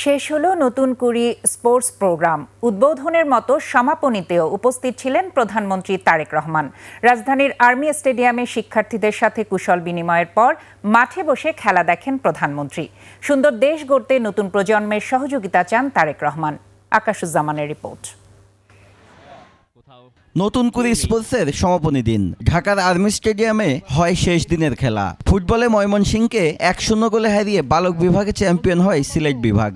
শেষ হলো নতুন কুড়ি স্পোর্টস প্রোগ্রাম। উদ্বোধনের মতো সমাপনীতেও উপস্থিত ছিলেন প্রধানমন্ত্রী তারেক রহমান। রাজধানীর আর্মি স্টেডিয়ামে শিক্ষার্থীদের সাথে কুশল বিনিময়ের পর মাঠে বসে খেলা দেখেন প্রধানমন্ত্রী। সুন্দর দেশ গড়তে নতুন প্রজন্মের সহযোগিতা চান তারেক রহমান। আকাশুজ্জামানের রিপোর্ট। নতুন কুড়ি স্পোর্টসের সমাপনী দিন ঢাকার আর্মি স্টেডিয়ামে হয় শেষ দিনের খেলা। ফুটবলে ময়মনসিংহকে 1-0 গোলে হারিয়ে বালক বিভাগে চ্যাম্পিয়ন হয় সিলেট বিভাগ।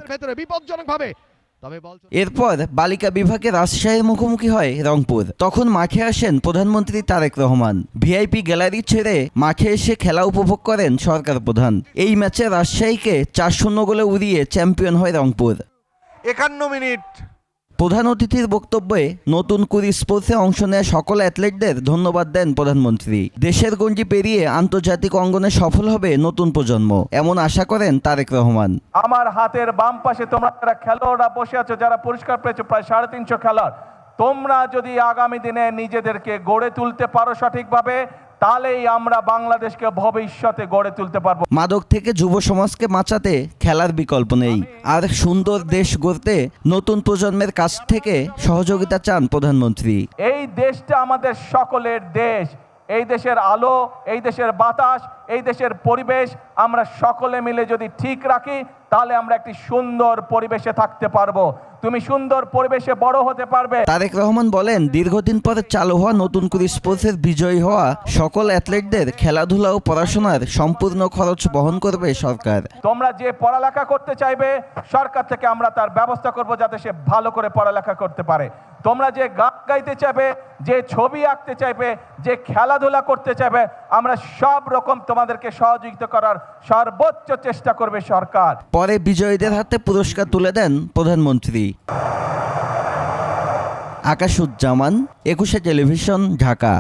এরপর বালিকা বিভাগে রাজশাহীর মুখোমুখি হয় রংপুর। তখন মাঠে আসেন প্রধানমন্ত্রী তারেক রহমান। ভিআইপি গ্যালারি ছেড়ে মাঠে এসে খেলা উপভোগ করেন সরকার প্রধান। এই ম্যাচে রাজশাহীকে 4-0 গোলে উড়িয়ে চ্যাম্পিয়ন হয় রংপুর। 51 মিনিট। প্রধান অতিথির বক্তব্যে নতুন কুড়ি স্পোর্টসে অংশ নেওয়া সকল অ্যাথলেটদের ধন্যবাদ দেন প্রধানমন্ত্রী। দেশের গণ্ডি পেরিয়ে আন্তর্জাতিক অঙ্গনে সফল হবে নতুন প্রজন্ম, এমন আশা করেন তারেক রহমান। আমার হাতের বাম পাশে তোমরা যারা খেলোয়াড়রা বসে আছো, যারা পুরস্কার পেয়েছো, প্রায় 350 খেলোয়াড়, তোমরা যদি আগামী দিনে নিজেদেরকে গড়ে তুলতে পারো সঠিকভাবে, তাহলেই আমরা বাংলাদেশকে ভবিষ্যতে গড়ে তুলতে পারবো। মাদক থেকে যুব সমাজকে বাঁচাতে খেলার বিকল্প নেই, আর সুন্দর দেশ গড়তে নতুন প্রজন্মের কাছ থেকে সহযোগিতা চান প্রধানমন্ত্রী। এই দেশটা আমাদের সকলের দেশ। এই দেশের আলো, এই দেশের বাতাস, এই দেশের পরিবেশ আমরা সকলে মিলে যদি ঠিক রাখি, তাহলে আমরা একটি সুন্দর পরিবেশে থাকতে পারবো। তুমি সুন্দর পরিবেশে বড় হতে পারবে। তারেক রহমান বলেন, দীর্ঘদিন পরে চালু হওয়া নতুন কুড়ি স্পোর্টসের বিজয়ী হওয়া সকল অ্যাথলেটদের খেলাধুলা ও পড়াশোনার সম্পূর্ণ খরচ বহন করবে সরকার। তোমরা যে পড়ালেখা করতে চাইবে, সরকার থেকে আমরা তার ব্যবস্থা করব যাতে সে ভালো করে পড়ালেখা করতে পারে। তোমরা যে গান গাইতে চাইবে, যে ছবি আঁকতে চাইবে, যে খেলাধুলা করতে চাইবে, আমরা সব রকম তোমাদেরকে সহযোগিতা করার সর্বোচ্চ চেষ্টা করবে সরকার। পরে বিজয়ীদের হাতে পুরস্কার তুলে দেন প্রধানমন্ত্রী। আকাশুজ্জামান, 21 টেলিভিশন, ঢাকা।